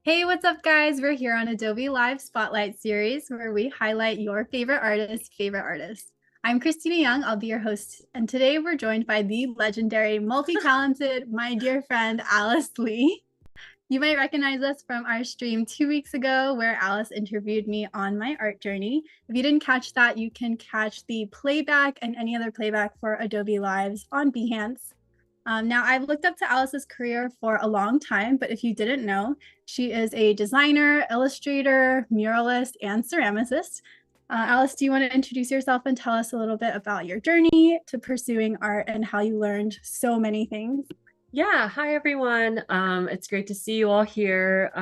Hey, what's up, guys? We're here on Adobe Live Spotlight series where we highlight your favorite artists. I'm Christina Young. I'll be your host. And today we're joined by the legendary, multi-talented, my dear friend, Alice Lee. You might recognize us from our stream 2 weeks ago where Alice interviewed me on my art journey. If you didn't catch that, you can catch the playback and any other playback for Adobe Lives on Behance. Now, I've looked up to Alice's career for a long time, but if you didn't know, she is a designer, illustrator, muralist, and ceramicist. Alice, do you want to introduce yourself and tell us a little bit about your journey to pursuing art and how you learned so many things? Yeah, hi everyone. It's great to see you all here.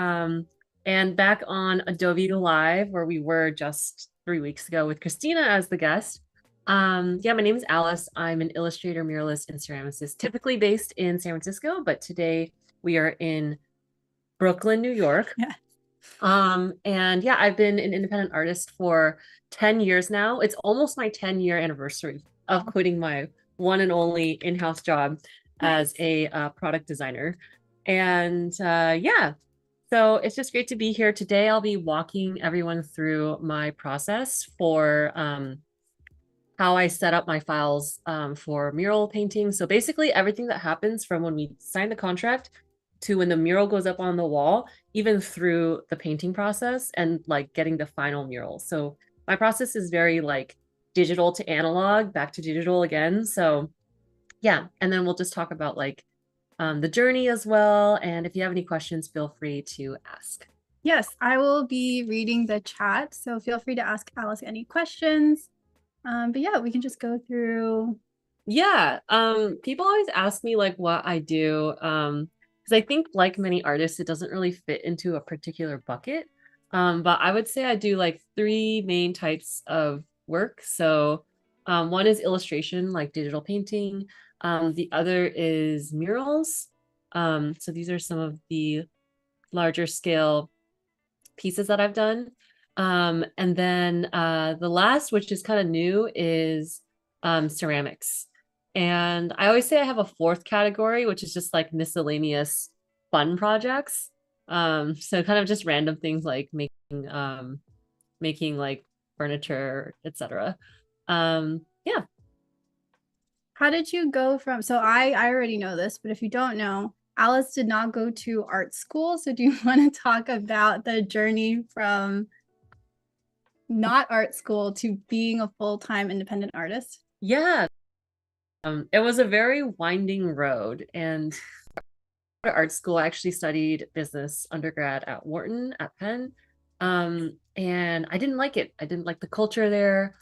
And back on Adobe Live, where we were just 3 weeks ago with Christina as the guest. Yeah, my name is Alice. I'm an illustrator, muralist, and ceramicist, typically based in San Francisco, but today we are in Brooklyn, New York. Yeah. And yeah, I've been an independent artist for 10 years now. It's almost my 10-year anniversary of quitting my one and only in-house job as a product designer. And yeah, so it's just great to be here today. I'll be walking everyone through my process for how I set up my files for mural painting. So basically everything that happens from when we sign the contract to when the mural goes up on the wall, even through the painting process and like getting the final mural. So my process is very like digital to analog, back to digital again. So yeah, and then we'll just talk about like the journey as well. And if you have any questions, feel free to ask. Yes, I will be reading the chat, so feel free to ask Alice any questions. But yeah, we can just go through. Yeah, people always ask me like what I do, because I think like many artists, it doesn't really fit into a particular bucket. But I would say I do like 3 main types of work. So one is illustration, like digital painting. The other is murals. So these are some of the larger scale pieces that I've done. And then the last, which is kind of new, is ceramics. And I always say I have a 4th category, which is just like miscellaneous fun projects. So kind of just random things like making like furniture, etc. Yeah. How did you go from, so I already know this, but if you don't know, Alice did not go to art school. So do you want to talk about the journey from not art school to being a full-time independent artist? Yeah. It was a very winding road. And art school, I actually studied business undergrad at Wharton at Penn. And I didn't like it. I didn't like the culture there.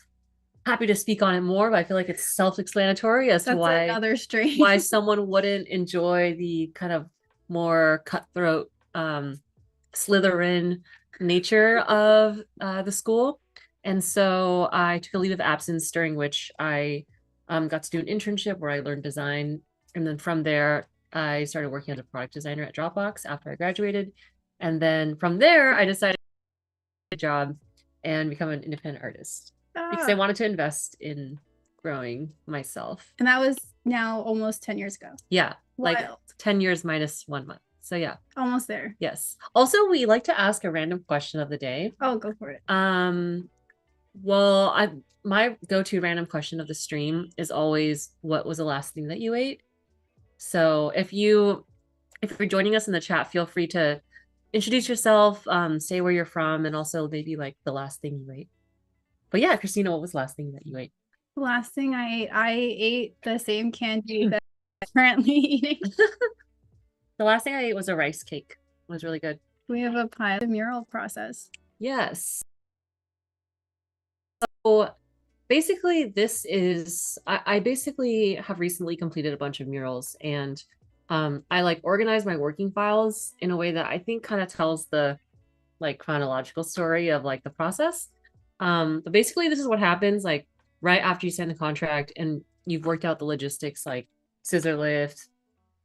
Happy to speak on it more, but I feel like it's self-explanatory as to why someone wouldn't enjoy the kind of more cutthroat Slytherin nature of the school. And so I took a leave of absence, during which I got to do an internship where I learned design. And then from there, I started working as a product designer at Dropbox after I graduated. And then from there, I decided to get a job and become an independent artist because I wanted to invest in growing myself. And that was now almost 10 years ago. Yeah, like 10 years minus 1 month. So yeah. Almost there. Yes. Also, we like to ask a random question of the day. Oh, go for it. Well, my go-to random question of the stream is always, what was the last thing that you ate? So if you're joining us in the chat, feel free to introduce yourself, say where you're from, and also maybe like the last thing you ate. But yeah, Christina, what was the last thing that you ate? The last thing I ate the same candy that I'm currently eating. The last thing I ate was a rice cake. It was really good. We have a pie of the mural process. Yes. So basically this is, I basically have recently completed a bunch of murals, and I like organize my working files in a way that I think kind of tells the like chronological story of like the process. But basically this is what happens like right after you sign the contract and you've worked out the logistics, like scissor lift,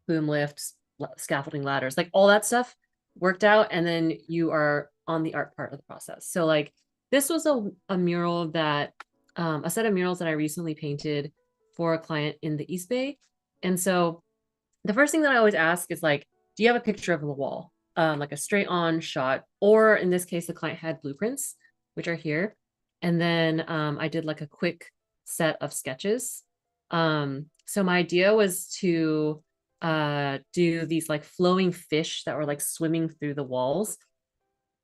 boom lifts, scaffolding ladders, like all that stuff. worked out, and then you are on the art part of the process. So like this was a mural that a set of murals that I recently painted for a client in the East Bay. And so the first thing that I always ask is like, do you have a picture of the wall? Like a straight on shot, or in this case, the client had blueprints, which are here. And then I did like a quick set of sketches. So my idea was to do these like flowing fish that were like swimming through the walls.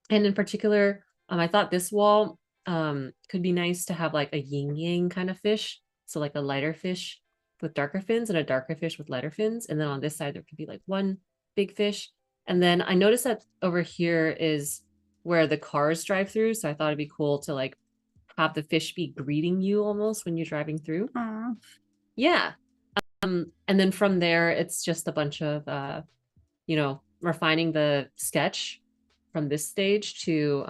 And in particular, I thought this wall could be nice to have like a yin yang kind of fish. So like a lighter fish with darker fins and a darker fish with lighter fins. And then on this side, there could be like one big fish. And then I noticed that over here is where the cars drive through. So I thought it'd be cool to like have the fish be greeting you almost when you're driving through. Aw. Yeah. And then from there, it's just a bunch of, refining the sketch from this stage to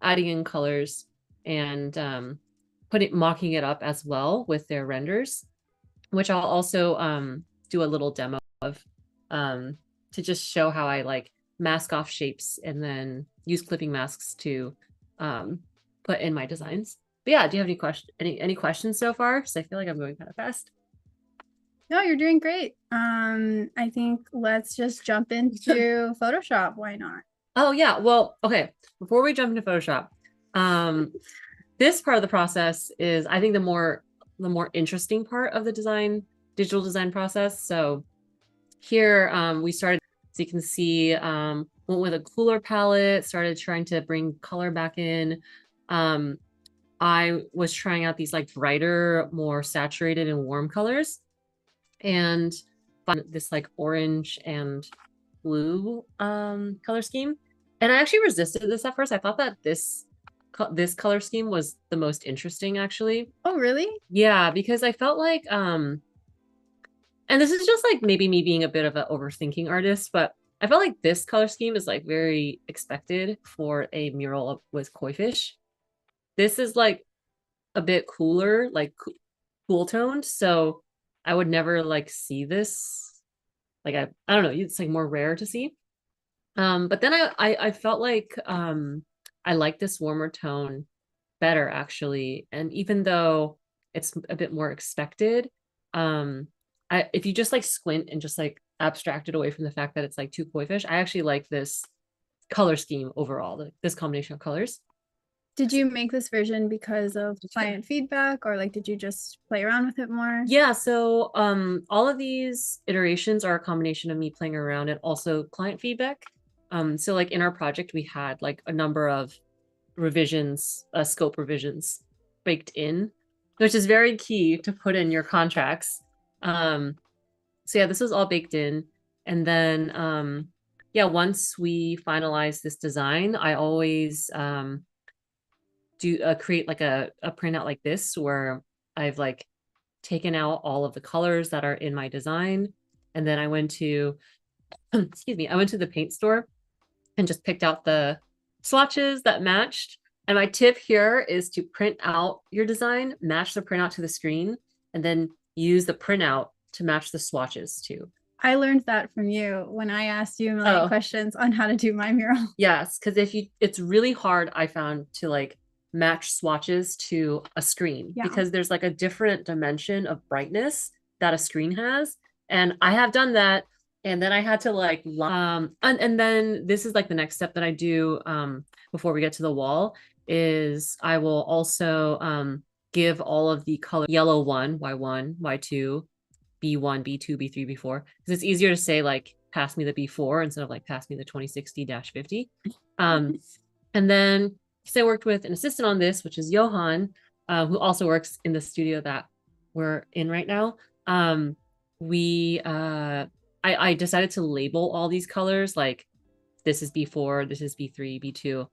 adding in colors and mocking it up as well with their renders, which I'll also do a little demo of to just show how I like mask off shapes and then use clipping masks to put in my designs. But yeah, do you have any questions so far? Because I feel like I'm going kind of fast. No, you're doing great. I think let's just jump into Photoshop. Why not? Oh yeah, well, okay. Before we jump into Photoshop, this part of the process is, I think, the more interesting part of the digital design process. So here we started, so you can see, went with a cooler palette, started trying to bring color back in. I was trying out these like brighter, more saturated and warm colors, and found this like orange and blue color scheme. And I actually resisted this at first. I thought that this color scheme was the most interesting, actually. Oh, really? Yeah, because I felt like and this is just like maybe me being a bit of an overthinking artist, but I felt like this color scheme is like very expected for a mural with koi fish. This is like a bit cooler, like cool toned, so I would never like see this. Like I don't know, it's like more rare to see. But then I felt like I like this warmer tone better, actually. And even though it's a bit more expected, if you just like squint and just like abstract it away from the fact that it's like two koi fish, I actually like this color scheme overall, this combination of colors. Did you make this version because of client feedback, or like did you just play around with it more? Yeah, so all of these iterations are a combination of me playing around and also client feedback. So like in our project, we had like a number of revisions, scope revisions baked in, which is very key to put in your contracts. So yeah, this was all baked in. And then yeah, once we finalize this design, I always do create like a printout like this where I've like taken out all of the colors that are in my design. And then I went to, excuse me, I went to the paint store and just picked out the swatches that matched. And my tip here is to print out your design, match the printout to the screen, and then use the printout to match the swatches too. I learned that from you when I asked you like questions on how to do my mural. Yes, because it's really hard, I found, to like match swatches to a screen, because there's like a different dimension of brightness that a screen has. And I have done that. And then I had to like, and then this is like the next step that I do before we get to the wall is I will also give all of the color yellow Y1, Y2, B1, B2, B3, B4, because it's easier to say like pass me the B4 instead of like pass me the 2060-50. And then because I worked with an assistant on this, which is Johan, who also works in the studio that we're in right now. I decided to label all these colors, like this is B4, this is B3, B2,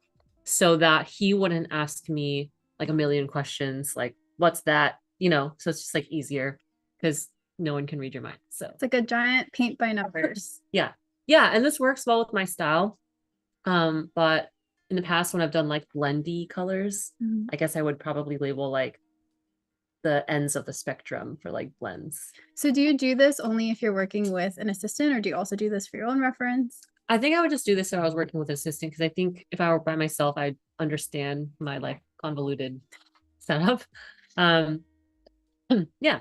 so that he wouldn't ask me like a million questions, like what's that, so it's just like easier because no one can read your mind. So it's like a giant paint by numbers. Yeah, and this works well with my style. But in the past, when I've done like blendy colors, I guess I would probably label like the ends of the spectrum for like blends. So do you do this only if you're working with an assistant, or do you also do this for your own reference? I think I would just do this if I was working with an assistant, because I think if I were by myself, I'd understand my like convoluted setup. Um, yeah.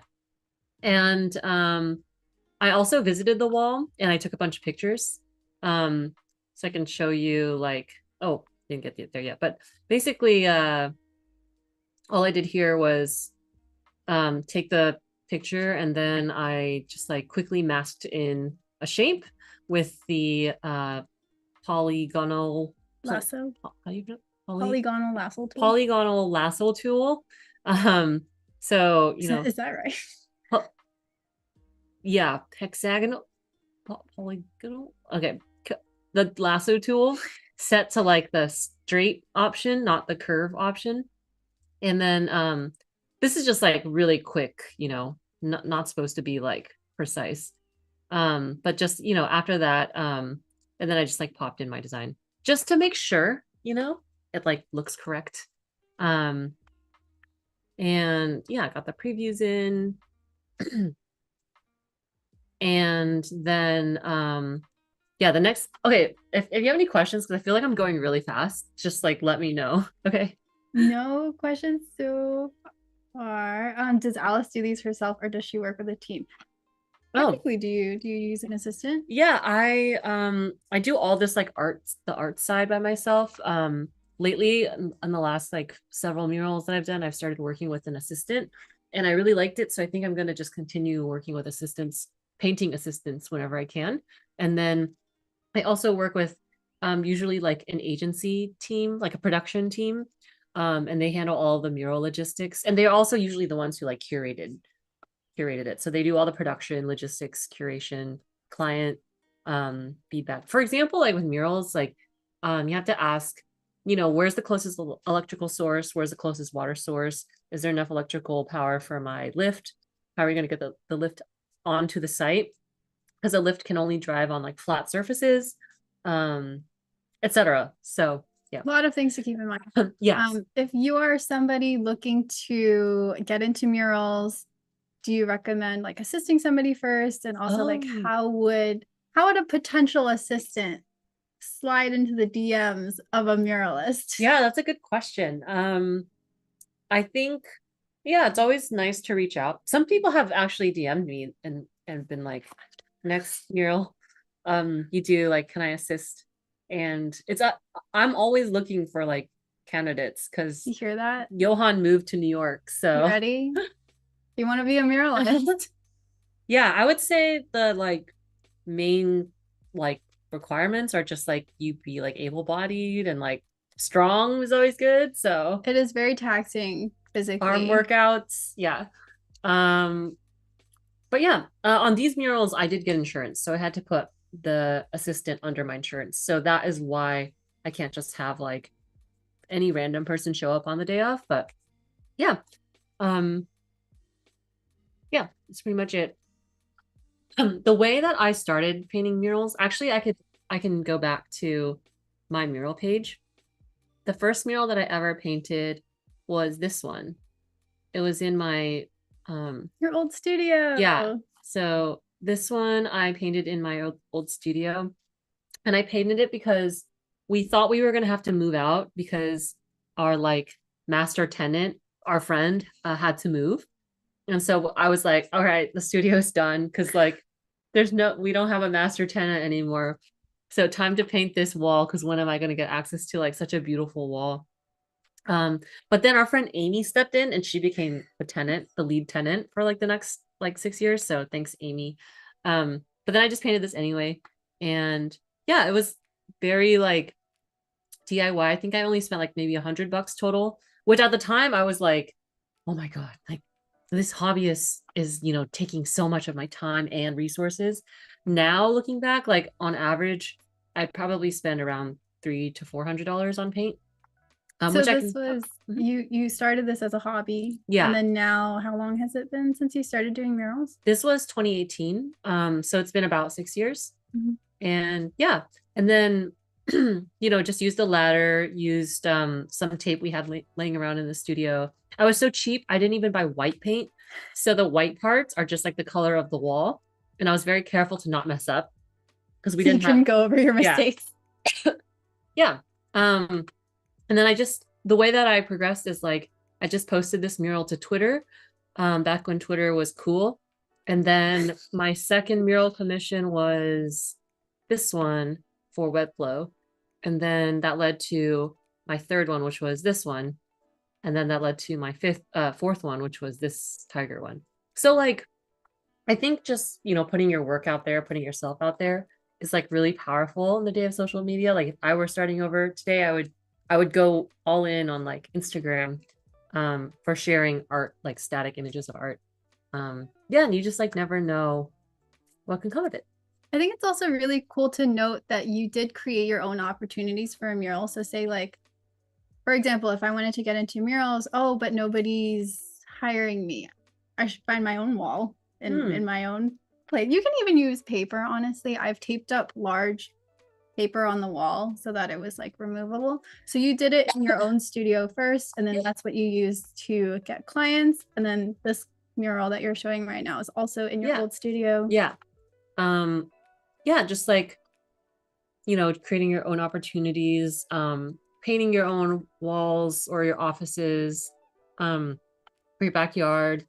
And I also visited the wall and I took a bunch of pictures. So I can show you like, oh, didn't get there yet, but basically all I did here was take the picture and then I just like quickly masked in a shape with the polygonal Lasso. how do you Polygonal lasso tool. polygonal lasso tool. Um, so Is that right? yeah, hexagonal, polygonal. Okay, the lasso tool set to like the straight option, not the curve option. And then this is just like really quick, not supposed to be like precise. But just, after that, and then I just like popped in my design just to make sure, it like looks correct. And yeah, I got the previews in. And then yeah, the next, okay, if you have any questions, because I feel like I'm going really fast, just like let me know. Okay. No questions so far. Does Alice do these herself or does she work with a team? Oh, Technically, do you use an assistant? yeah, I do all this like the art side by myself. Lately in the last like several murals that I've done, I've started working with an assistant and I really liked it. So I think I'm going to just continue working with assistants, painting assistants whenever I can. And then I also work with usually like an agency team, like a production team. And they handle all the mural logistics. And they're also usually the ones who like curated it. So they do all the production, logistics, curation, client feedback. For example, like with murals, like you have to ask, where's the closest electrical source? Where's the closest water source? Is there enough electrical power for my lift? How are we going to get the lift onto the site? Because a lift can only drive on like flat surfaces, etc. So yeah, A lot of things to keep in mind. yes. If you are somebody looking to get into murals, do you recommend like assisting somebody first? And also like how would a potential assistant slide into the DMs of a muralist? Yeah, that's a good question. I think, yeah, it's always nice to reach out. Some people have actually DM'd me and been like, next mural, you do like, can I assist? And I'm always looking for like candidates because You hear that? Johan moved to New York. You So ready? You want to be a muralist? yeah, I would say the like main like requirements are just like you be like able-bodied and like strong is always good. So It is very taxing physically. arm workouts, yeah. But yeah, on these murals I did get insurance, so I had to put the assistant under my insurance. So that is why I can't just have like any random person show up on the day off. But yeah, yeah, that's pretty much it. The way that I started painting murals, actually, I can go back to my mural page. The first mural that I ever painted was this one. It was in my your old studio. yeah. So this one I painted in my old studio, and I painted it because we thought we were gonna have to move out because our like master tenant, our friend, had to move. And so I was like, all right, the studio's done because like we don't have a master tenant anymore. So time to paint this wall because when am I going to get access to like such a beautiful wall? But then our friend Amy stepped in and she became the lead tenant for like the next like 6 years. So thanks, Amy. But then I just painted this anyway. And yeah, it was very like DIY. I think I only spent like maybe $100 total, which at the time I was like, oh my God, like this hobby is taking so much of my time and resources. Now looking back, like on average, I probably spend around $300 to $400 on paint. So Which this was you started this as a hobby. Yeah. And then now how long has it been since you started doing murals? This was 2018. So it's been about 6 years. And yeah. And then just used a ladder, used some tape we had laying around in the studio. I was so cheap, I didn't even buy white paint. So the white parts are just like the color of the wall. And I was very careful to not mess up. because we So you didn't have, can go over your yeah, mistakes. yeah. And then the way that I progressed is like, I just posted this mural to Twitter, back when Twitter was cool. And then my second mural commission was this one for Webflow. And then that led to my third one, which was this one. And then that led to my fourth one, which was this tiger one. So like, I think just, putting your work out there, putting yourself out there is like really powerful in the day of social media. Like if I were starting over today, I would go all in on like Instagram, for sharing art, like static images of art. Yeah, and you just like never know what can come of it. I think it's also really cool to note that you did create your own opportunities for a mural. So say like, for example, if I wanted to get into murals, oh, but nobody's hiring me, I should find my own wall in my own place. You can even use paper, honestly. I've taped up large paper on the wall so that it was like removable. So you did it in your own studio first, and then that's what you used to get clients. And then this mural that you're showing right now is also in your old studio. Yeah. Yeah, just like, creating your own opportunities, painting your own walls or your offices, for your backyard.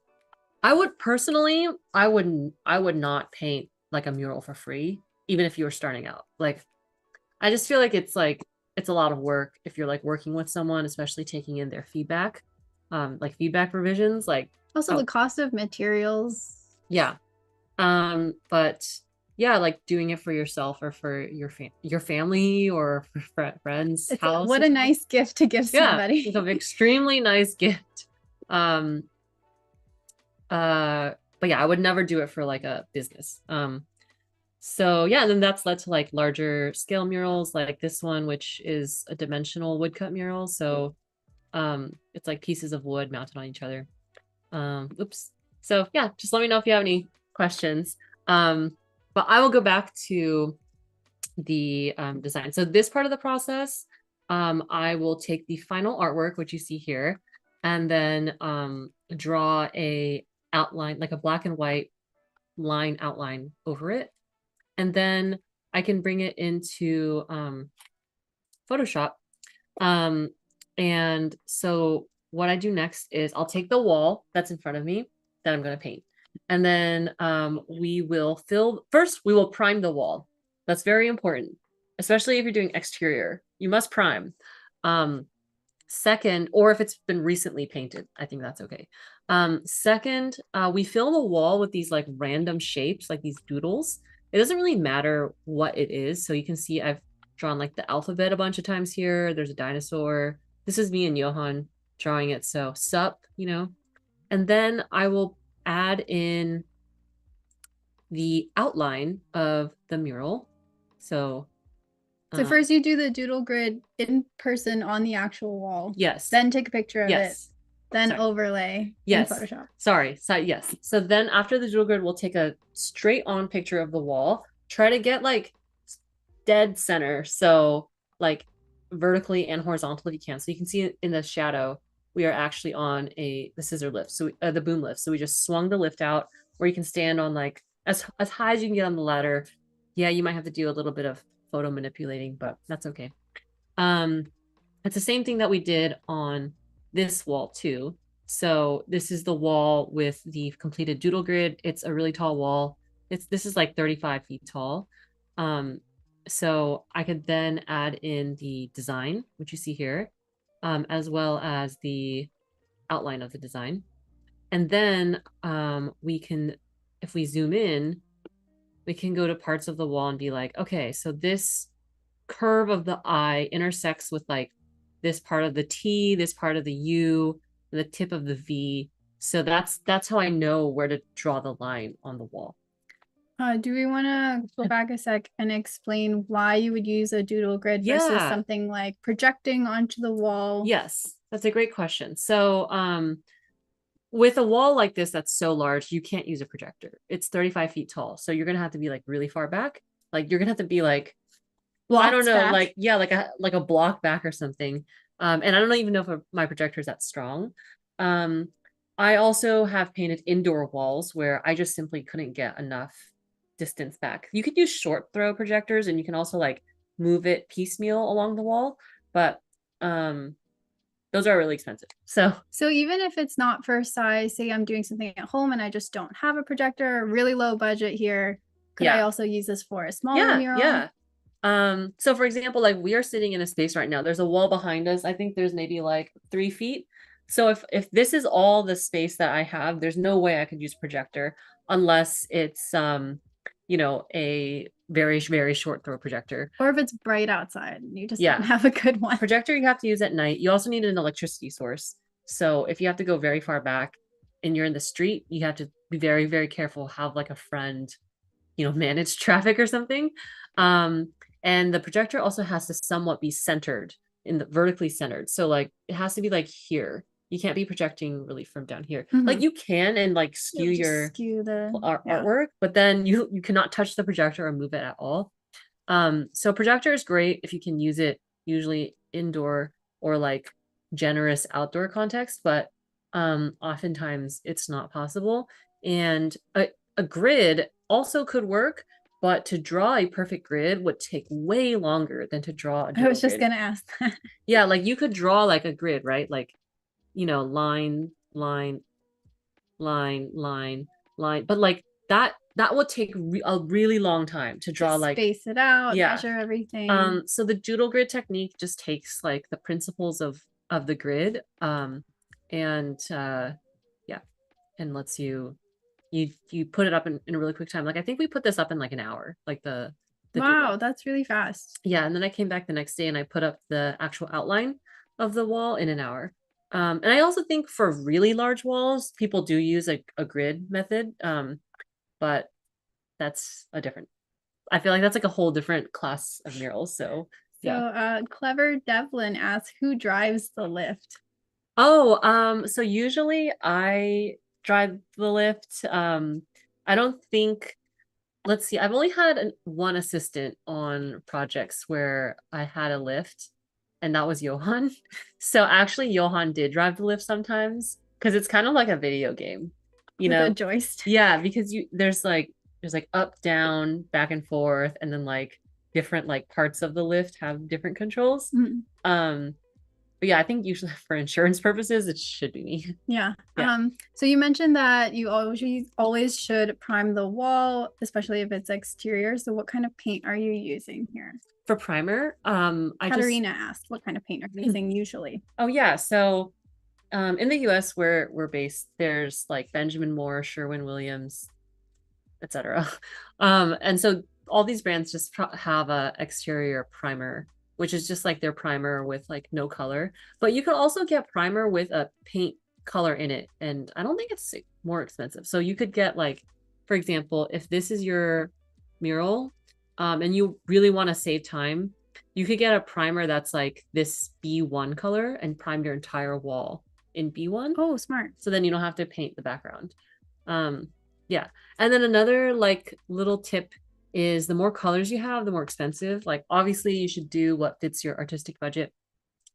I would personally, I would not paint like a mural for free, even if you were starting out. Like, I just feel like it's a lot of work if you're like working with someone, especially taking in their feedback, like feedback revisions, like Also the cost of materials. yeah. But yeah, like doing it for yourself or for your family or for friends' house. What a nice gift to give somebody. It's an extremely nice gift. But yeah, I would never do it for like a business. So yeah, and then that's led to like larger scale murals like this one, which is a dimensional woodcut mural. So it's like pieces of wood mounted on each other. Oops. So yeah, just let me know if you have any questions. But I will go back to the design. So this part of the process, I will take the final artwork, which you see here, and then draw a outline, like a black and white line outline over it. And then I can bring it into Photoshop. And so what I do next is I'll take the wall that's in front of me that I'm going to paint. And then we will prime the wall. That's very important, especially if you're doing exterior. You must prime. Second, or if it's been recently painted, I think that's okay. Second, we fill the wall with these like random shapes, like these doodles. It doesn't really matter what it is. So you can see I've drawn like the alphabet a bunch of times here. There's a dinosaur. This is me and Johan drawing it. So sup, and then I will add in the outline of the mural. So first you do the doodle grid in person on the actual wall. Yes. Then take a picture of it. Then overlay in Photoshop. Sorry. Yes. So then after the doodle grid, we'll take a straight on picture of the wall. Try to get like dead center. So like vertically and horizontal if you can. So you can see in the shadow, we are actually on the scissor lift. So the boom lift. So we just swung the lift out, where you can stand on like as high as you can get on the ladder. Yeah, you might have to do a little bit of photo manipulating, but that's okay. It's the same thing that we did on this wall too. So this is the wall with the completed doodle grid. It's a really tall wall. This is like 35 feet tall. So I could then add in the design, which you see here, as well as the outline of the design. And then we can, if we zoom in, we can go to parts of the wall and be like, okay, so this curve of the eye intersects with like this part of the T, this part of the U, the tip of the V. So that's how I know where to draw the line on the wall. Do we want to go back a sec and explain why you would use a doodle grid versus something like projecting onto the wall? Yes, that's a great question. So with a wall like this that's so large, you can't use a projector. It's 35 feet tall. So you're going to have to be like really far back. Like you're going to have to be like, I don't know, back. like a block back or something. And I don't even know if my projector is that strong. I also have painted indoor walls where I just simply couldn't get enough distance back. You could use short throw projectors, and you can also like move it piecemeal along the wall, but those are really expensive. So even if it's not for size, say I'm doing something at home and I just don't have a projector, really low budget here, could I also use this for a smaller mural? Yeah. So for example, like we are sitting in a space right now. There's a wall behind us. I think there's maybe like 3 feet. So if this is all the space that I have, there's no way I could use projector unless it's you know, a very, very short throw projector. Or if it's bright outside and you just don't have a good one. Projector you have to use at night. You also need an electricity source. So if you have to go very far back and you're in the street, you have to be very, very careful, have like a friend, you know, manage traffic or something. And the projector also has to somewhat be centered in the vertically centered. So like it has to be like here. You can't be projecting really from down here. Like you can and like skew your artwork, but then you cannot touch the projector or move it at all. So projector is great if you can use it usually indoor or like generous outdoor context, but oftentimes it's not possible. And a grid also could work, but to draw a perfect grid would take way longer than to draw a I was just gonna ask that. Yeah, like you could draw like a grid, right? Like, you know, line, line, line, line, line, but like that would take a really long time to draw, like space it out, measure everything. So the doodle grid technique just takes like the principles of the grid, and yeah, and lets you put it up in a really quick time. Like I think we put this up in like an hour, like the wow, doodle. That's really fast. Yeah, and then I came back the next day and I put up the actual outline of the wall in an hour. And I also think for really large walls, people do use a grid method, but that's a different, I feel like that's like a whole different class of murals. So yeah. Clever Devlin asks, who drives the lift? So usually I drive the lift. I don't think, let's see, I've only had one assistant on projects where I had a lift, and that was Johan. So actually Johan did drive the lift sometimes because it's kind of like a video game, you know, a joystick. Yeah, because there's like up, down, back and forth, and then like different like parts of the lift have different controls. But yeah, I think usually for insurance purposes, it should be me. Yeah. So you mentioned that you always should prime the wall, especially if it's exterior. So what kind of paint are you using here? For primer, Katerina asked, what kind of paint are you using usually? Oh yeah, so in the US where we're based, there's like Benjamin Moore, Sherwin-Williams, etc. And so all these brands just have a exterior primer, which is just like their primer with like no color. But you can also get primer with a paint color in it, and I don't think it's more expensive. So you could get like, for example, if this is your mural, and you really want to save time, you could get a primer that's like this B1 color and prime your entire wall in B1. Oh, smart. So then you don't have to paint the background. Yeah. And then another like little tip is the more colors you have, the more expensive. Like obviously you should do what fits your artistic budget,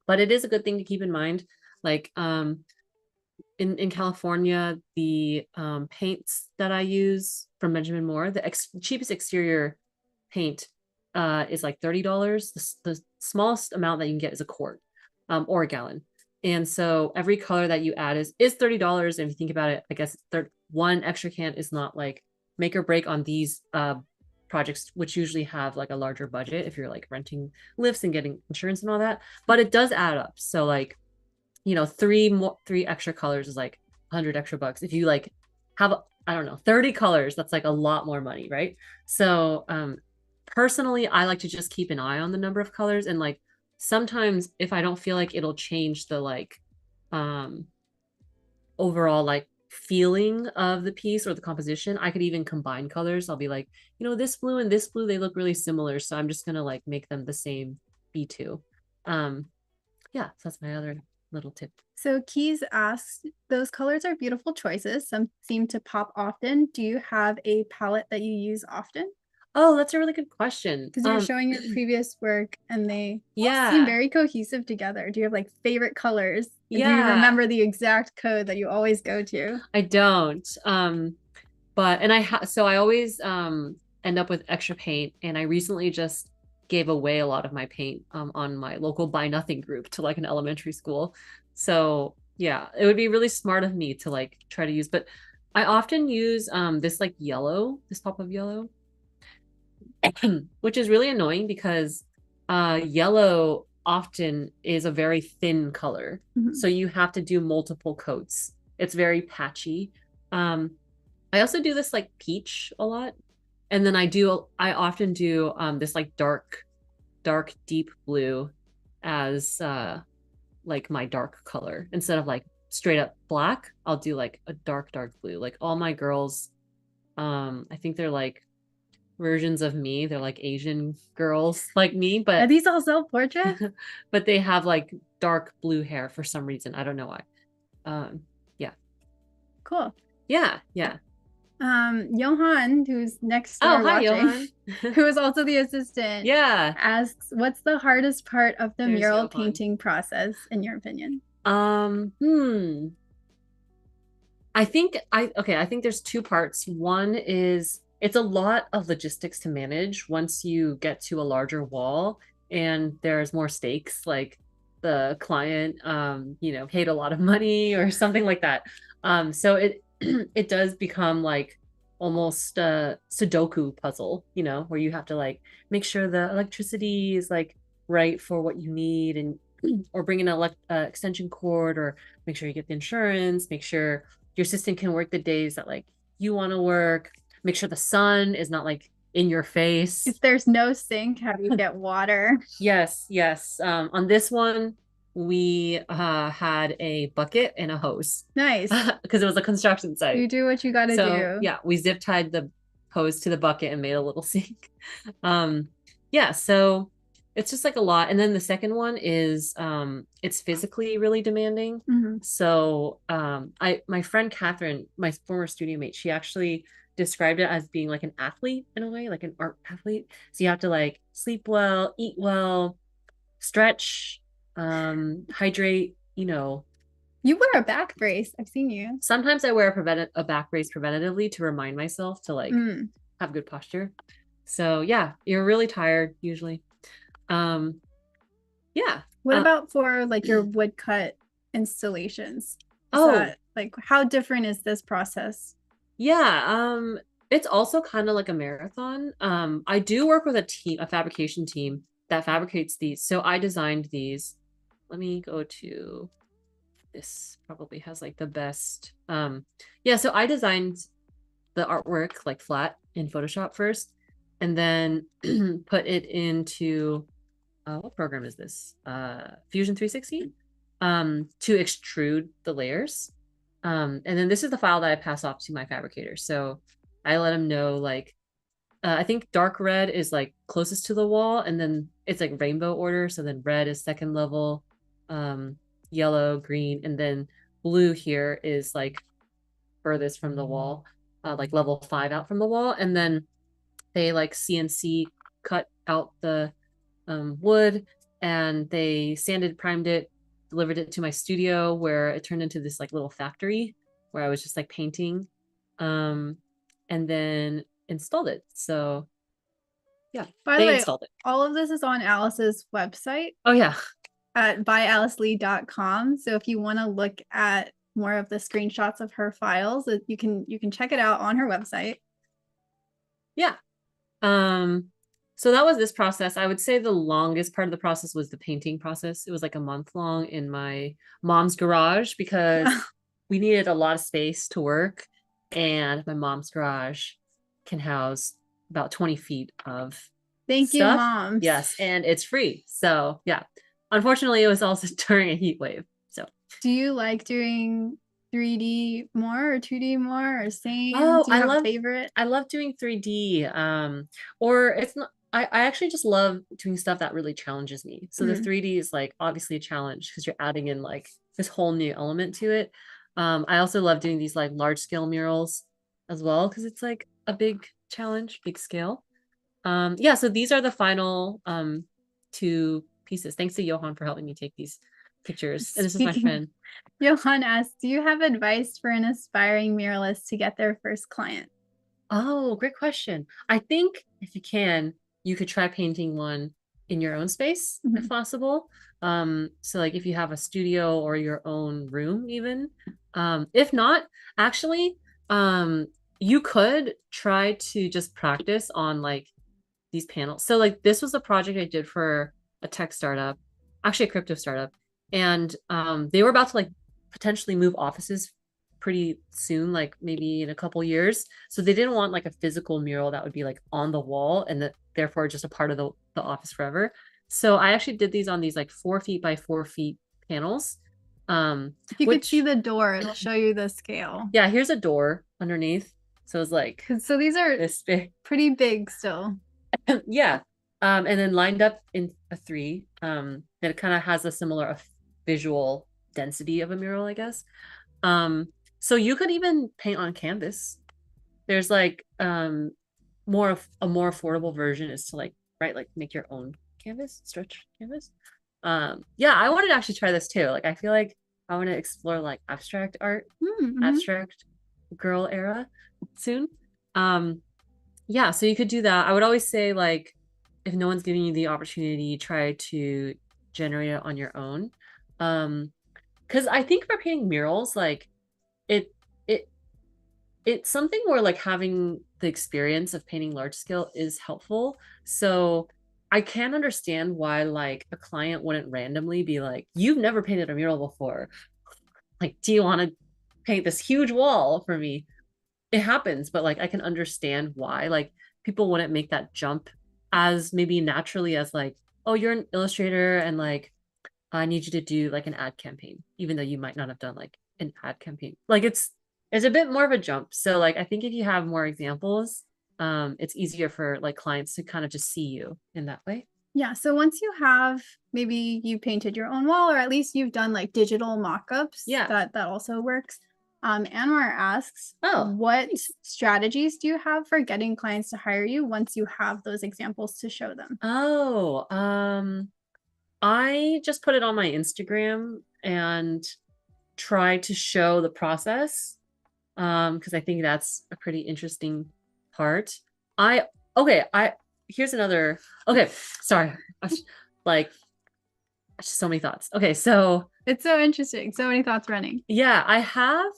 but it is a good thing to keep in mind. Like in California, the paints that I use from Benjamin Moore, the cheapest exterior paint is like $30. The smallest amount that you can get is a quart or a gallon. And so every color that you add is $30. And if you think about it, I guess one extra can is not like make or break on these projects, which usually have like a larger budget if you're like renting lifts and getting insurance and all that, but it does add up. So like, you know, three extra colors is like 100 extra bucks. If you like have, I don't know, 30 colors, that's like a lot more money, right? So personally, I like to just keep an eye on the number of colors, and like sometimes if I don't feel like it'll change the like overall like feeling of the piece or the composition, I could even combine colors. I'll be like, you know, this blue and this blue, they look really similar, so I'm just gonna like make them the same B2. Yeah, so that's my other little tip. So Keys asks, those colors are beautiful choices. Some seem to pop often. Do you have a palette that you use often? Oh, that's a really good question. Because you're showing your previous work and they seem very cohesive together. Do you have like favorite colors? Yeah. Do you remember the exact code that you always go to? I don't. But and I always end up with extra paint. And I recently just gave away a lot of my paint on my local Buy Nothing group to like an elementary school. So yeah, it would be really smart of me to like try to use, but I often use this like yellow, this pop of yellow, which is really annoying because yellow often is a very thin color. Mhm. So you have to do multiple coats. It's very patchy. I also do this like peach a lot. And then I often do this like dark deep blue as like my dark color instead of like straight up black. I'll do like a dark blue. Like all my girls, I think they're like versions of me. They're like Asian girls like me, Are but these all self-portraits? but they have like dark blue hair for some reason. I don't know why. Yeah. Cool. Yeah. Johan, who's next Oh, door hi, watching, Johan. who is also the assistant, Yeah. asks, what's the hardest part of the There's mural Johan. painting process, in your opinion? I think there's two parts. One is it's a lot of logistics to manage once you get to a larger wall and there's more stakes, like the client paid a lot of money or something like that. So it it does become like almost a Sudoku puzzle, where you have to like make sure the electricity is like right for what you need, and or bring in an extension cord, or make sure you get the insurance, make sure your assistant can work the days that like you want to work, make sure the sun is not like in your face. If there's no sink, how do you get water? Yes. On this one, we had a bucket and a hose. Nice. Because it was a construction site. You do what you got to do. Yeah, we zip tied the hose to the bucket and made a little sink. Yeah, so it's just like a lot. And then the second one is it's physically really demanding. Mm-hmm. So my friend Catherine, my former studio mate, she actually described it as being like an athlete in a way, like an art athlete. So you have to like sleep well, eat well, stretch, hydrate, You wear a back brace. I've seen you. Sometimes I wear a back brace preventatively to remind myself to like have good posture. So yeah, you're really tired usually. Yeah. What about for like your woodcut installations? Like how different is this process? Yeah, it's also kind of like a marathon. I do work with a fabrication team that fabricates these. So I designed these. Let me go to this, probably has like the best. Yeah, so I designed the artwork like flat in Photoshop first, and then put it into what program is this? Fusion 360 to extrude the layers. And then this is the file that I pass off to my fabricator. So I let him know like I think dark red is like closest to the wall, and then it's like rainbow order. So then red is second level, yellow, green, and then blue here is like furthest from the wall, like level 5 out from the wall. And then they like CNC cut out the wood, and they sanded, primed it, delivered it to my studio, where it turned into this like little factory where I was just like painting, and then installed it. So yeah, by the way, installed it. All of this is on Alice's website. Oh yeah, at byalicelee.com. So if you want to look at more of the screenshots of her files, you can check it out on her website. Yeah. So that was this process. I would say the longest part of the process was the painting process. It was like a month long in my mom's garage because we needed a lot of space to work, and my mom's garage can house about 20 feet of Thank you, moms. Yes, and it's free. So yeah. Unfortunately, it was also during a heat wave. So do you like doing 3D more or 2D more or same? Oh, do you have a favorite? I love doing 3D. Or it's not, I actually just love doing stuff that really challenges me. So the 3D is like obviously a challenge because you're adding in like this whole new element to it. I also love doing these like large scale murals as well, because it's like a big challenge, big scale. Yeah, so these are the final 2 pieces. Thanks to Johan for helping me take these pictures. And this is my friend. Johan asks, do you have advice for an aspiring muralist to get their first client? Oh, great question. I think if you can, you could try painting one in your own space if possible. So like if you have a studio or your own room even. If not, actually, um, you could try to just practice on like these panels. So like this was a project I did for a tech startup, actually a crypto startup, and they were about to like potentially move offices pretty soon, like maybe in a couple years. So they didn't want like a physical mural that would be like on the wall and that therefore just a part of the office forever. So I actually did these on these like 4 feet by 4 feet panels. If you could see Which the door, it'll show you the scale. yeah, here's a door underneath. So it's like So these are this big. pretty big still. Yeah. And then lined up in a three. And it kind of has a similar visual density of a mural, I guess. So you could even paint on canvas. There's like a more affordable version is to like like make your own canvas, stretch canvas. Yeah, I wanted to actually try this too. Like I feel like I want to explore like abstract art, abstract girl era soon. Yeah, so you could do that. I would always say like if no one's giving you the opportunity, try to generate it on your own. Because I think for painting murals, like it it it's something where like having the experience of painting large scale is helpful. So I can understand why like a client wouldn't randomly be like, you've never painted a mural before. Like, do you want to paint this huge wall for me? It happens, but like I can understand why like people wouldn't make that jump as maybe naturally as like, oh, you're an illustrator and like I need you to do like an ad campaign, even though you might not have done like an ad campaign. Like it's a bit more of a jump. So like I think if you have more examples, it's easier for like clients to kind of just see you in that way. Yeah. So once you have maybe you painted your own wall, or at least you've done like digital mock-ups, Yeah. that also works. Anwar asks, Oh, what thanks. strategies do you have for getting clients to hire you once you have those examples to show them? Oh, I just put it on my Instagram and try to show the process. Because I think that's a pretty interesting part. I okay, I here's another okay, sorry. Like so many thoughts. Okay, so It's so interesting. So many thoughts running. yeah, I have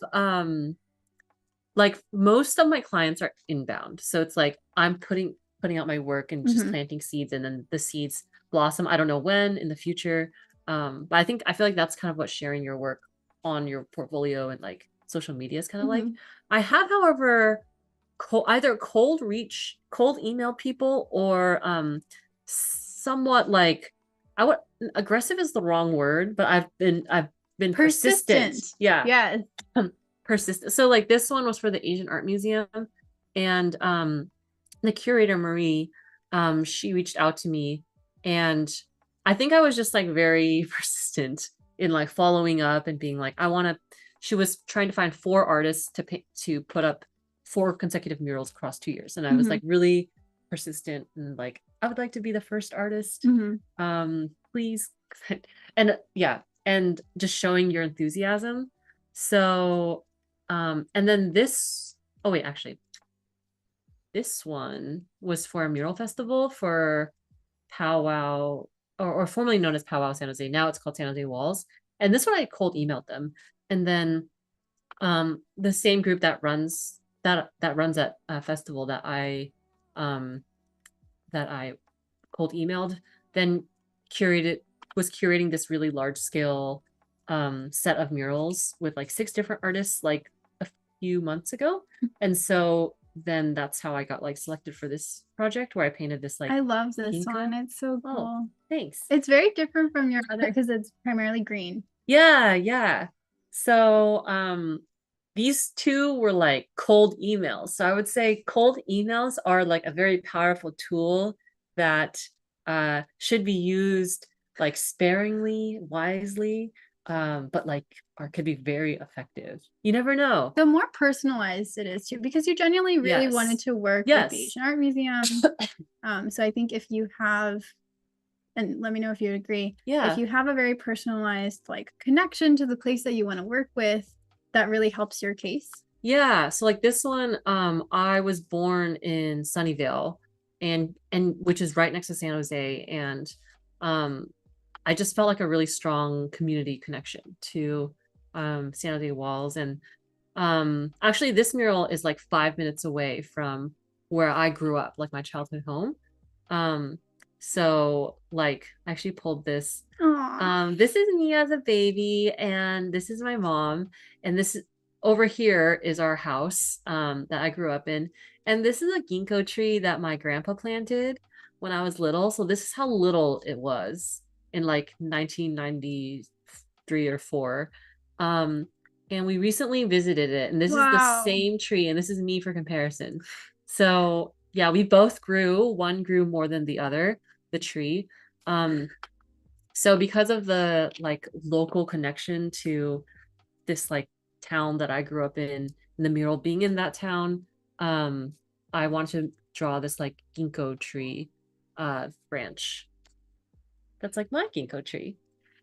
like most of my clients are inbound. So it's like I'm putting out my work and just planting seeds and then the seeds blossom. I don't know when in the future. But I feel like that's kind of what sharing your work on your portfolio and like social media is kind of like. I have, however, either cold email people or somewhat like I would aggressive is the wrong word, but I've been persistent. Yeah. Yes. Persistent. So like this one was for the Asian Art Museum and the curator Marie, she reached out to me and I think I was just like very persistent in like following up and being like, she was trying to find 4 artists to put up 4 consecutive murals across 2 years. And I was like really persistent and like, I would like to be the first artist. Please. And yeah, and just showing your enthusiasm. So, and then oh wait, actually, this one was for a mural festival for Powwow, or formerly known as Powwow San Jose. Now it's called San Jose Walls. And this one I cold emailed them. And then the same group that runs that festival that I cold emailed then was curating this really large scale set of murals with like 6 different artists like a few months ago. And so then that's how I got like selected for this project where I painted this like I love this Ginko. one. It's so cool. Oh, thanks. It's very different from your other because it's primarily green. Yeah. So these 2 were like cold emails. So I would say cold emails are like a very powerful tool that should be used like sparingly, wisely, but like could be very effective. You never know. The more personalized it is too, because you genuinely really wanted to work with the Asian Art Museum. So I think if you have, and let me know if you agree, if you have a very personalized like connection to the place that you want to work with, that really helps your case. Yeah, so like this one, I was born in Sunnyvale and which is right next to San Jose, and um I just felt like a really strong community connection to San Jose walls. And actually this mural is like 5 minutes away from where I grew up, like my childhood home. Um so like I actually pulled this. Aw. This is me as a baby, and this is my mom, and this over here is our house that I grew up in. And this is a ginkgo tree that my grandpa planted when I was little. So this is how little it was in like 1993 or 4. Um, and we recently visited it, and this is the Wow. same tree, and this is me for comparison. So yeah, we both grew. One grew more than the other, the tree. Um, so because of the like local connection to this like town that I grew up in, and the mural being in that town, um, I want to draw this like ginkgo tree branch. That's like my ginkgo tree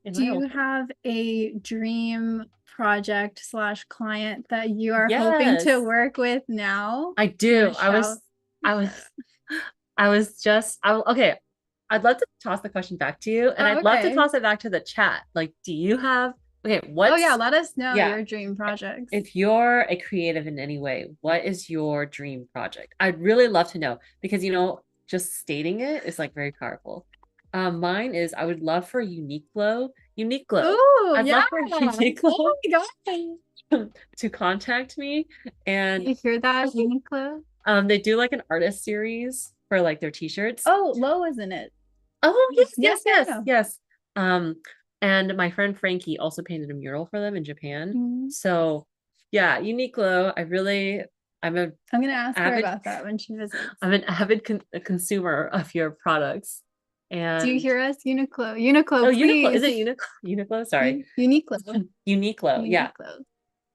in Do my you old. have a dream project slash client that you are hoping to Yes, work with now? I Do you do. want to shout? I was, Shout I was just, okay. I'd love to toss the question back to you, and out. Oh, I'd love to okay. toss it back to the chat. Like, do you have, okay, Oh yeah, what's, let us know yeah, your dream projects. if you're a creative in any way, what is your dream project? I'd really love to know because, just stating it is like very powerful. Mine is I would love for Uniqlo. Oh I'd yeah. love for Oh Uniqlo my God. to contact me, and You hear that, Uniqlo? they do like an artist series for like their t-shirts. Oh, Lo is in it. Oh, yes, Yeah, yes, yeah, yes, yeah. yes. Um, and my friend Frankie also painted a mural for them in Japan. Mhm. So yeah, Uniqlo, I'm a I'm gonna ask her avid about that when she visits. I'm an avid consumer of your products. Do you And hear us, Uniqlo? oh, Uniqlo, Uniqlo, is please. it Uniqlo? Uniqlo, sorry. Uniqlo. Uniqlo, yeah. Uniqlo.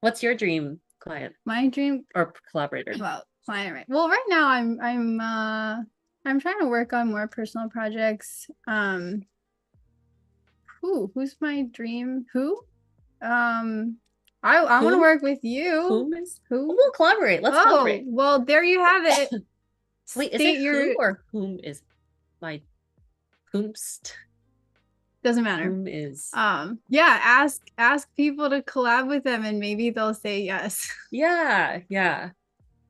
What's your dream client My dream, or collaborator? well, client, right? Well, right now I'm trying to work on more personal projects. Who's my dream? Who? I want to Whom? work with you. Whom is? Oh, Who? we'll collaborate. Let's Oh, collaborate. well, there you have it. Wait, is it State who your or whom is my whomst? doesn't matter. Whom is? Yeah, ask people to collab with them and maybe they'll say yes. Yeah, yeah.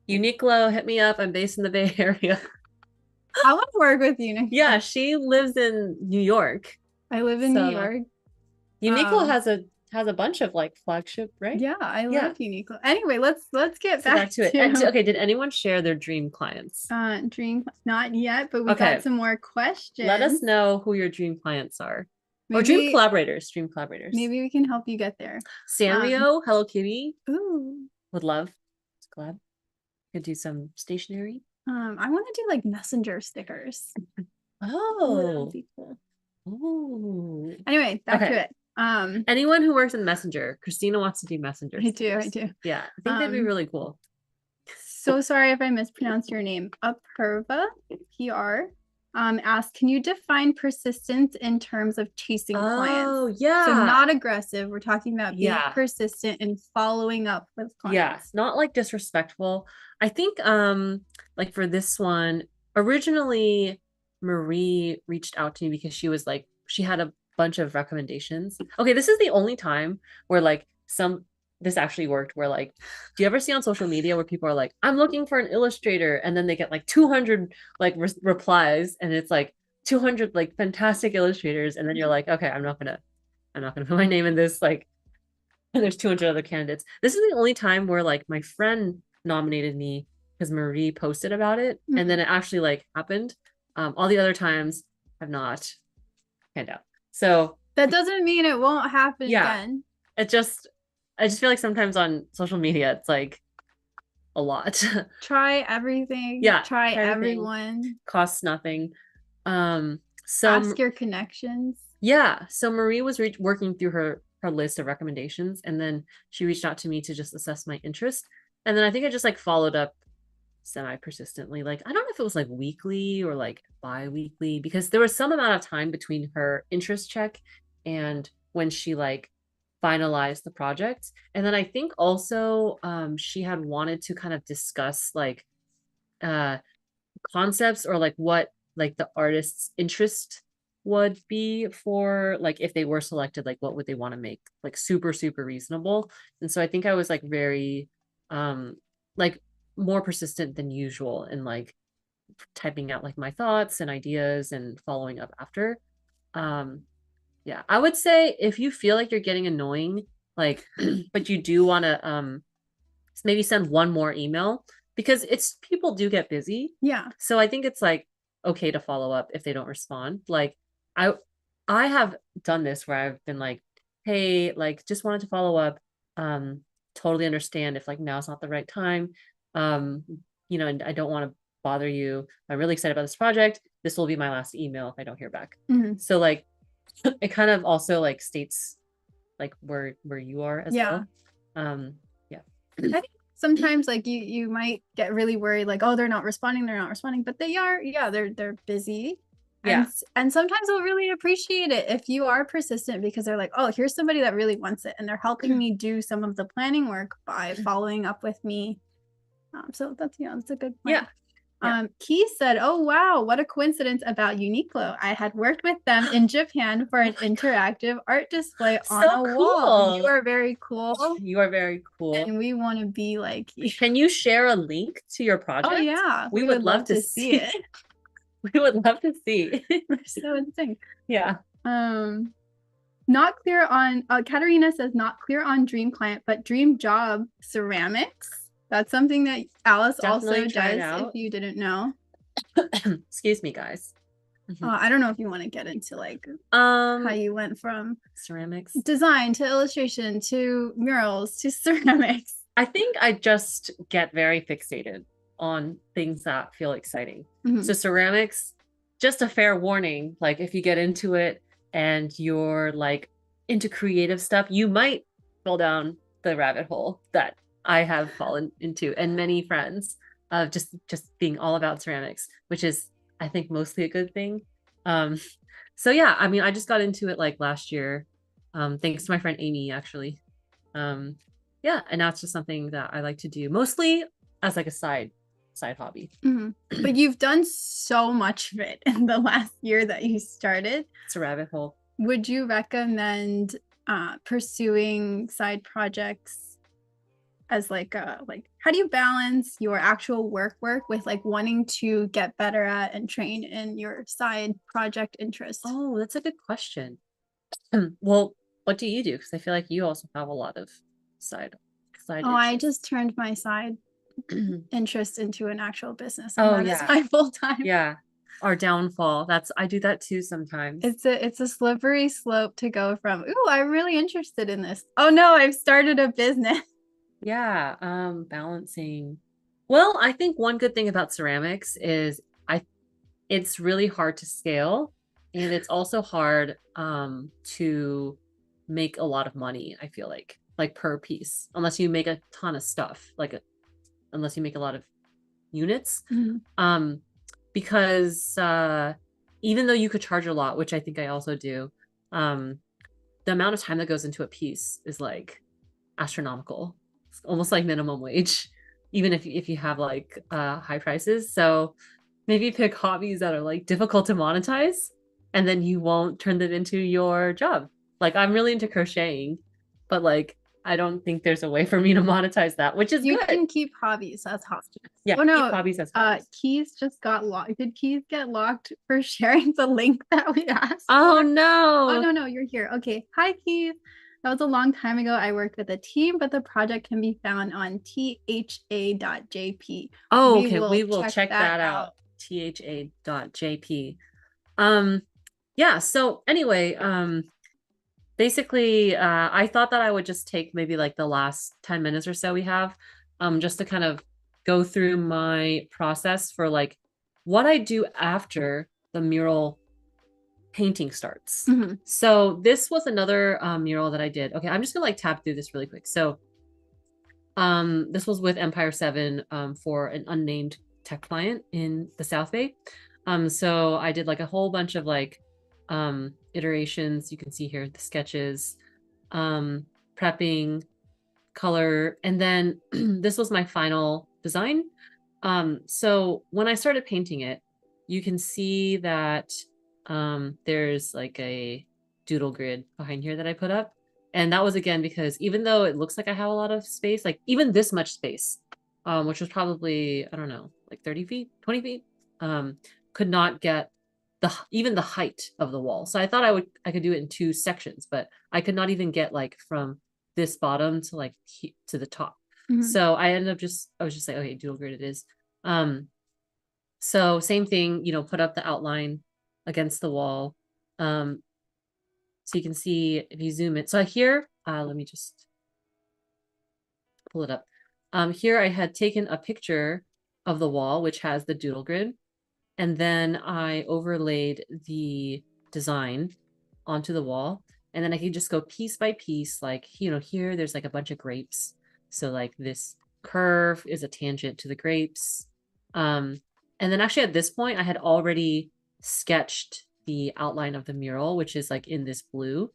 Uniqlo, hit me up. I'm based in the Bay Area. I want to work with Uniqlo. Yeah, she lives in New York. I live in New So York. Uniqlo has a bunch of like flagship, right? Yeah, I Yeah. love Uniqlo. Anyway, let's get So back back to it. And to okay, did anyone share their dream clients? dream. Not yet, but we Okay, got some more let us questions. know who your dream clients are. Or dream Maybe collaborators, dream collaborators. maybe we can help you get there. Sanrio, Hello Kitty, Ooh. would love. Collab. Could do some stationery. I want to do like messenger stickers. Ooh, that would Oh. be cool. Ooh. Anyway, back Okay. to it. Anyone who works in Messenger, Christina wants to do Messenger. I stickers. do. Yeah, I think that'd be really cool. So sorry if I mispronounced your name. Apurva, PR, asked, can you define persistence in terms of chasing clients? Oh, yeah. So not aggressive. We're talking about being Yeah. persistent and following up with clients. Yeah, not like disrespectful. I think like for this one, originally Marie reached out to me because she was like she had a bunch of recommendations. Okay, this is the only time where like this actually worked where like do you ever see on social media where people are like I'm looking for an illustrator and then they get like 200 like replies and it's like 200 like fantastic illustrators and then you're like okay, I'm not gonna put my name in this like and there's 200 other candidates. This is the only time where like my friend nominated me because Marie posted about it, and then it actually like happened. All the other times have not panned out. So that doesn't mean it won't happen again. I just feel like sometimes on social media it's like a lot. Try everything. Yeah, Try everything. Everyone. Costs nothing. So ask your connections. Yeah, so Marie was working through her list of recommendations, and then she reached out to me to just assess my interest, and then I think I just like followed up semi persistently. Like I don't know if it was like weekly or like bi-weekly because there was some amount of time between her interest check and when she like finalize the project. And then I think also she had wanted to kind of discuss like uh concepts or like what like the artist's interest would be for like if they were selected, like what would they want to make like super super reasonable. And so I think I was like very like more persistent than usual in like typing out like my thoughts and ideas and following up after. um yeah, I would say if you feel like you're getting annoying, like but you do want to maybe send one more email, because it's people do get busy. Yeah. So I think it's like okay to follow up if they don't respond. Like I I have done this where I've been like, hey, like just wanted to follow up. Um, totally understand if like now's not the right time. Um, and I don't want to bother you. I'm really excited about this project. This will be my last email if I don't hear back. Mhm. So like it kind of also like states like where you are as well. Yeah. I think sometimes like you might get really worried, like, oh, they're not responding, but they are. Yeah, they're busy. Yeah. And sometimes they'll really appreciate it if you are persistent, because they're like, oh, here's somebody that really wants it, and they're helping me do some of the planning work by following up with me. So that's a good point. Yeah. Yeah. Key said, oh wow, what a coincidence about Uniqlo. I had worked with them in Japan for an interactive art display on a wall. You are very cool. You are very cool. And we want to be like you. Can you share a link to your project? Oh yeah. We would love to see it. We would love to see. We're so insane. Yeah. Not clear on Katarina says not clear on dream client, but dream job ceramics. That's something that Alice definitely also does, if you didn't know. Excuse me, guys. I don't know if you want to get into like how you went from ceramics design to illustration to murals to ceramics. I think I just get very fixated on things that feel exciting. So ceramics, just a fair warning, like if you get into it and you're like into creative stuff, you might fall down the rabbit hole that I have fallen into, and many friends of just being all about ceramics, which is I think mostly a good thing. So yeah, I mean, I just got into it like last year, thanks to my friend Amy, actually. Yeah, and now it's just something that I like to do mostly as like a side hobby. But you've done so much of it in the last year that you started. It's a rabbit hole. Would you recommend pursuing side projects as like how do you balance your actual work with like wanting to get better at and train in your side project interests? Oh, that's a good question. Well, what do you do? Because I feel like you also have a lot of side interests. I just turned my side interest into an actual business. And that is my full time. Yeah. Our downfall. I do that too sometimes. It's a slippery slope to go from, ooh, I'm really interested in this. Oh no, I've started a business. Yeah, balancing. Well, I think one good thing about ceramics is it's really hard to scale, and it's also hard to make a lot of money, I feel like per piece, unless you make a ton of stuff, unless you make a lot of units. Because even though you could charge a lot, which I think I also do, the amount of time that goes into a piece is like astronomical. It's almost like minimum wage, even if you have like high prices. So maybe pick hobbies that are like difficult to monetize, and then you won't turn them into your job. Like I'm really into crocheting, but like I don't think there's a way for me to monetize that, which is good. You can keep hobbies as hobbies. Yeah, keep hobbies as hobbies. Keys just got locked. Did Keys get locked for sharing the link that we asked Oh for? no. Oh no, you're here. Okay. Hi, Keys. That was a long time ago. I worked with a team, but the project can be found on tha.jp. Oh, okay. We will check that out. tha.jp. Yeah. So anyway, basically, I thought that I would just take maybe like the last 10 minutes or so we have, just to kind of go through my process for like what I do after the mural painting starts. So this was another mural that I did. Okay, I'm just gonna like tab through this really quick. So this was with Empire 7 for an unnamed tech client in the South Bay. So I did like a whole bunch of like iterations. You can see here the sketches. prepping color, and then this was my final design. So when I started painting it, you can see that there's like a doodle grid behind here that I put up. And that was again because even though it looks like I have a lot of space, like even this much space, which was probably, I don't know, like 30 feet, 20 feet, could not get even the height of the wall. So I thought I could do it in two sections, but I could not even get like from this bottom to like to the top. So I ended up I was just like, okay, doodle grid it is. So same thing, put up the outline against the wall. So you can see if you zoom in. So here, let me just pull it up. Here I had taken a picture of the wall, which has the doodle grid. And then I overlaid the design onto the wall. And then I could just go piece by piece, like, here there's like a bunch of grapes. So like this curve is a tangent to the grapes. And then actually at this point, I had already sketched the outline of the mural, which is like in this blue.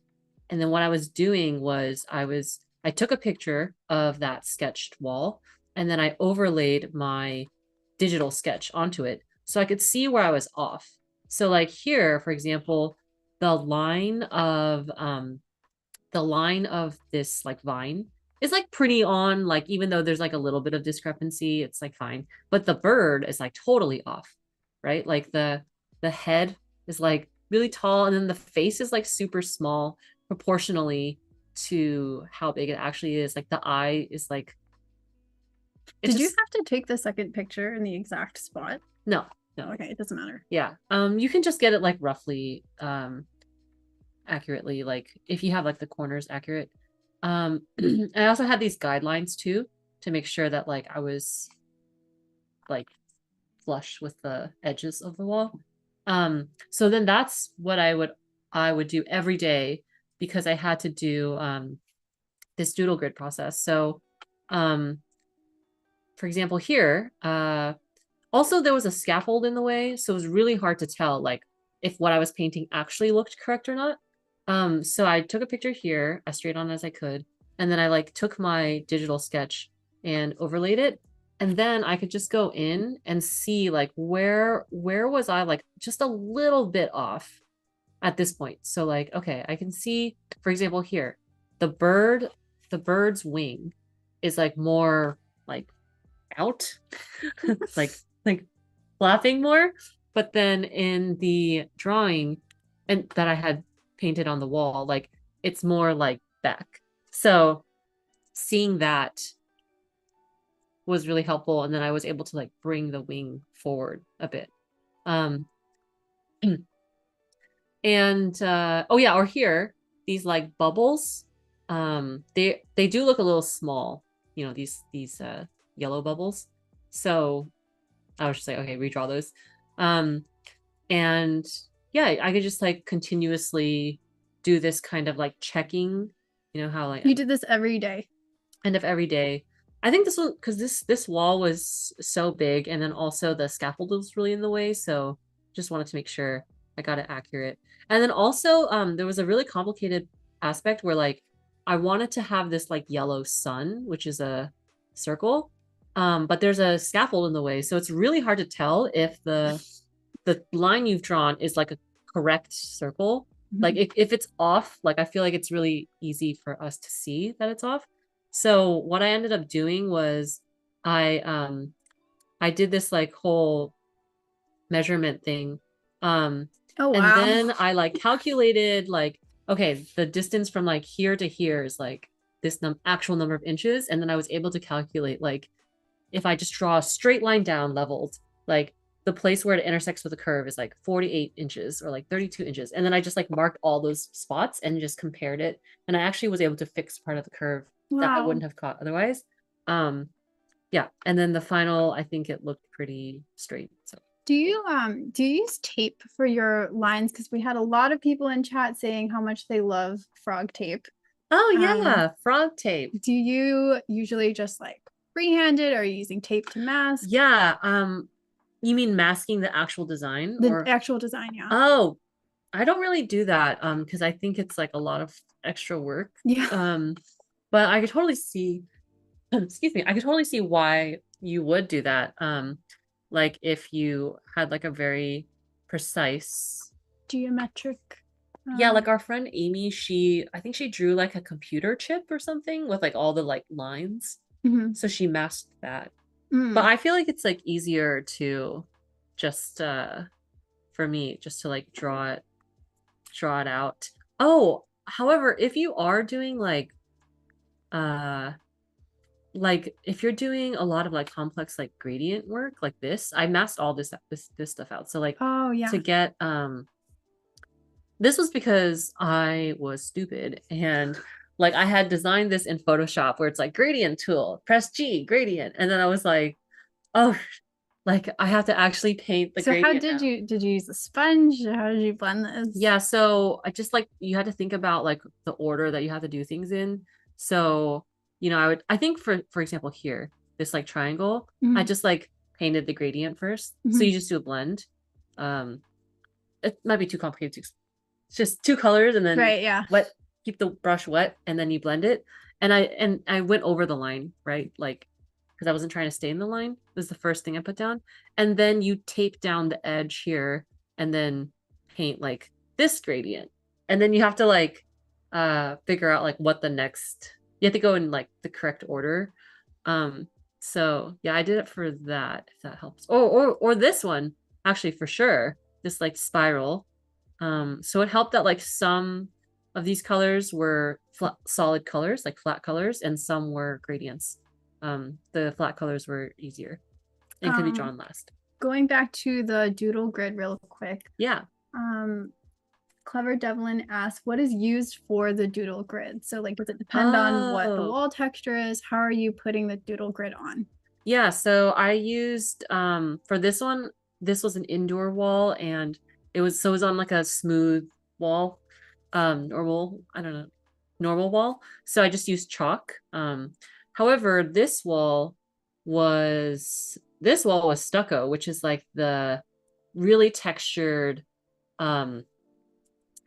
And then what I was doing was I took a picture of that sketched wall, and then I overlaid my digital sketch onto it so I could see where I was off. So like here, for example, the line of this like vine is like pretty on, like even though there's like a little bit of discrepancy, it's like fine. But the bird is like totally off, right? Like the head is like really tall, and then the face is like super small proportionally to how big it actually is. Like the eye is like. Did you have to take the second picture in the exact spot? No. Okay, it doesn't matter. Yeah. You can just get it like roughly accurately, like if you have like the corners accurate. I also had these guidelines too to make sure that like I was like flush with the edges of the wall. So then that's what I would do every day because I had to do this doodle grid process. So for example here, also there was a scaffold in the way, so it was really hard to tell like if what I was painting actually looked correct or not. So I took a picture here as straight on as I could, and then I like took my digital sketch and overlaid it, and then I could just go in and see like where was I like just a little bit off at this point. So like, okay, I can see, for example, here, the bird's wing is like more like out, like flapping more. But then in the drawing and that I had painted on the wall, like it's more like back. So seeing that was really helpful, and then I was able to like bring the wing forward a bit. And oh yeah, or here these like bubbles, they do look a little small, these yellow bubbles. So I was just like, okay, redraw those. And yeah, I could just like continuously do this kind of like checking, how like you did this every day. End of every day. I think this one, because this wall was so big, and then also the scaffold was really in the way, so just wanted to make sure I got it accurate. And then also there was a really complicated aspect where like I wanted to have this like yellow sun, which is a circle, but there's a scaffold in the way, so it's really hard to tell if the line you've drawn is like a correct circle. Like if it's off, like I feel like it's really easy for us to see that it's off. So what I ended up doing was I did this like whole measurement thing. Oh wow. And then I like calculated like, okay, the distance from like here to here is like this actual number of inches. And then I was able to calculate like if I just draw a straight line down leveled, like the place where it intersects with the curve is like 48 inches or like 32 inches. And then I just like marked all those spots and just compared it. And I actually was able to fix part of the curve that I wouldn't have caught otherwise. Yeah. And then the final, I think it looked pretty straight. So do you use tape for your lines? Because we had a lot of people in chat saying how much they love frog tape. Oh yeah, frog tape. Do you usually just like freehand it, or are you using tape to mask? Yeah. You mean masking the actual design? The actual design, yeah. Oh, I don't really do that because I think it's like a lot of extra work. Yeah. But I could totally see, excuse me, I could totally see why you would do that. Like if you had like a very precise, Geometric. yeah, like our friend Amy, I think she drew like a computer chip or something with like all the like lines. Mhm. So she masked that. But Mm. I feel like it's like easier to just for me just to like draw it out. Oh, however, if you are doing uh like if you're doing a lot of like complex like gradient work like this, I masked all this stuff out. So like Oh yeah. to get this was because I was stupid and like I had designed this in Photoshop where it's like gradient tool, press G, gradient. And then I was like, oh, like I have to actually paint the So how gradient did now. you use a sponge? How did you blend this? Yeah, so I just like you had to think about like the order that you have to do things in. So, I think for example here, this like triangle, I Mhm. just like painted the gradient first. So Mhm. you just do a blend. Um, it might be too complicated to it's just two colors and then Right, yeah. wet, keep the brush wet and then you blend it. And I went over the line, right? Like because I wasn't trying to stay in the line. It was the first thing I put down. And then you tape down the edge here and then paint like this gradient. And then you have to like figure out like what the next you have to go in like the correct order. Um so yeah, I did it for that, if that helps. Or this one, actually for sure. This like spiral. So it helped that like some of these colors were solid colors, like flat colors, and some were gradients. The flat colors were easier and could be Um, drawn last. Going back to the doodle grid real quick. Yeah. Um, Clever Devlin asked, what is used for the doodle grid? So like, does it depend on what the Oh, wall texture is? How are you putting the doodle grid on? yeah. So I used for this one, this was an indoor wall and it was on like a smooth wall, normal, I don't know, normal wall. So I just used chalk. However, this wall was stucco, which is like the really textured, um,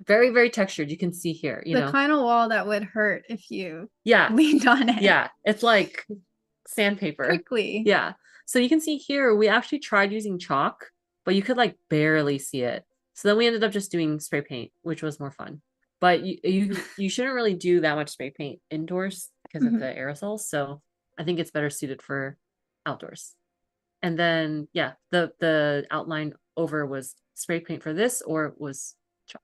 very, very textured. You can see here, The kind of wall that would hurt if you Yeah, leaned on it. yeah. It's like sandpaper. Prickly. Yeah. So you can see here, we actually tried using chalk, but you could like barely see it. So then we ended up just doing spray paint, which was more fun. But you shouldn't really do that much spray paint indoors because of the Mhm. aerosols. So I think it's better suited for outdoors. And then yeah, the outline over was spray paint for this or it was chalk.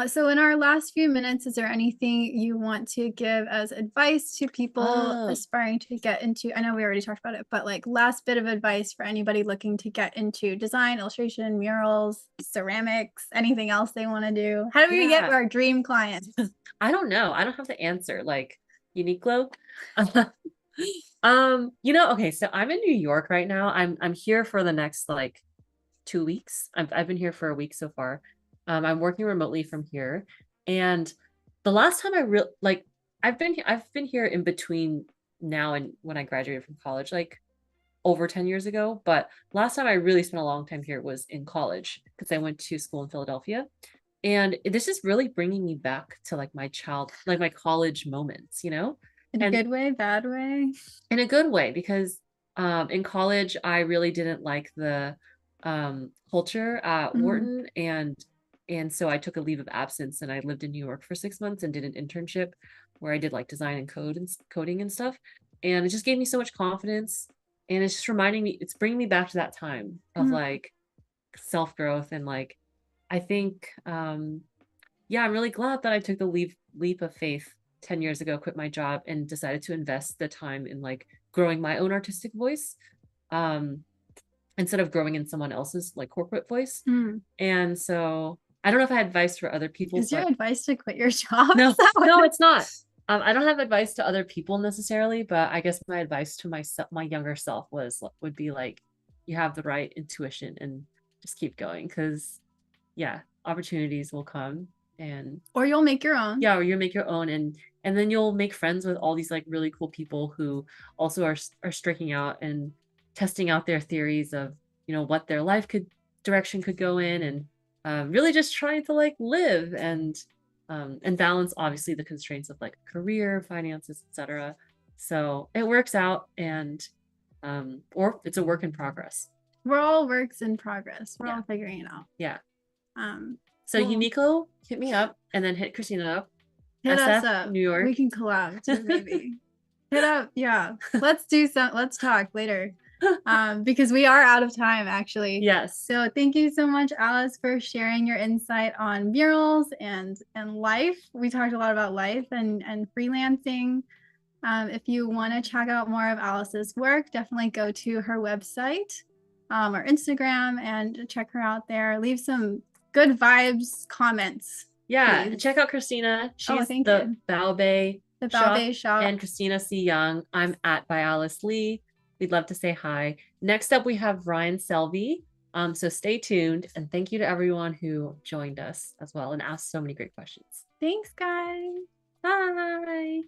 So in our last few minutes, is there anything you want to give as advice to people Oh, aspiring to get into? I know we already talked about it, but like last bit of advice for anybody looking to get into design, illustration, murals, ceramics, anything else they want to do. How do we get yeah. our dream clients? I don't know. I don't have the answer. Like Uniqlo. Okay, so I'm in New York right now. I'm here for the next like 2 weeks. I've been here for a week so far. I'm working remotely from here. And the last time I real like I've been here in between now and when I graduated from college, like over 10 years ago. But last time I really spent a long time here was in college because I went to school in Philadelphia. And this is really bringing me back to like like my college moments, In a and good way, bad way? in a good way, because in college, I really didn't like the culture at Mhm. Wharton. And so I took a leave of absence and I lived in New York for 6 months and did an internship where I did like design and coding and stuff. And it just gave me so much confidence. And it's just reminding me, it's bringing me back to that time of Mhm. like self growth and like I think yeah, I'm really glad that I took the leap of faith 10 years ago, quit my job and decided to invest the time in like growing my own artistic voice um instead of growing in someone else's like corporate voice. Mm. And so I don't know if I had advice for other people, Is your but advice to quit your job? no, Is that what no, it's not. I don't have advice to other people necessarily, but I guess my advice to myself, my younger self would be like, you have the right intuition and just keep going because yeah, opportunities will come and or you'll make your own. yeah, or you make your own and then you'll make friends with all these like really cool people who also are striking out and testing out their theories of what their life could direction could go in and really just trying to like live and and balance obviously the constraints of like career, finances, etc. So it works out, and or it's a work in progress. We're all works in progress. We're all figuring it out. Yeah. So Cool. Unico, hit me up, and then hit Christina up. Hit SF, us up. New York. We can collab too, maybe. Hit up. Yeah. Let's talk later. Because we are out of time actually. Yes. So thank you so much, Alice, for sharing your insight on murals and life. We talked a lot about life and freelancing. If you want to check out more of Alice's work, definitely go to her website or Instagram and check her out there. Leave some good vibes comments. Yeah, please. check out Christina. She's the Baobei shop. And Christina C. Young. I'm at by Alice Lee. We'd love to say hi. Next up, we have Ryan Selvey. So stay tuned, and thank you to everyone who joined us as well and asked so many great questions. Thanks, guys. Bye.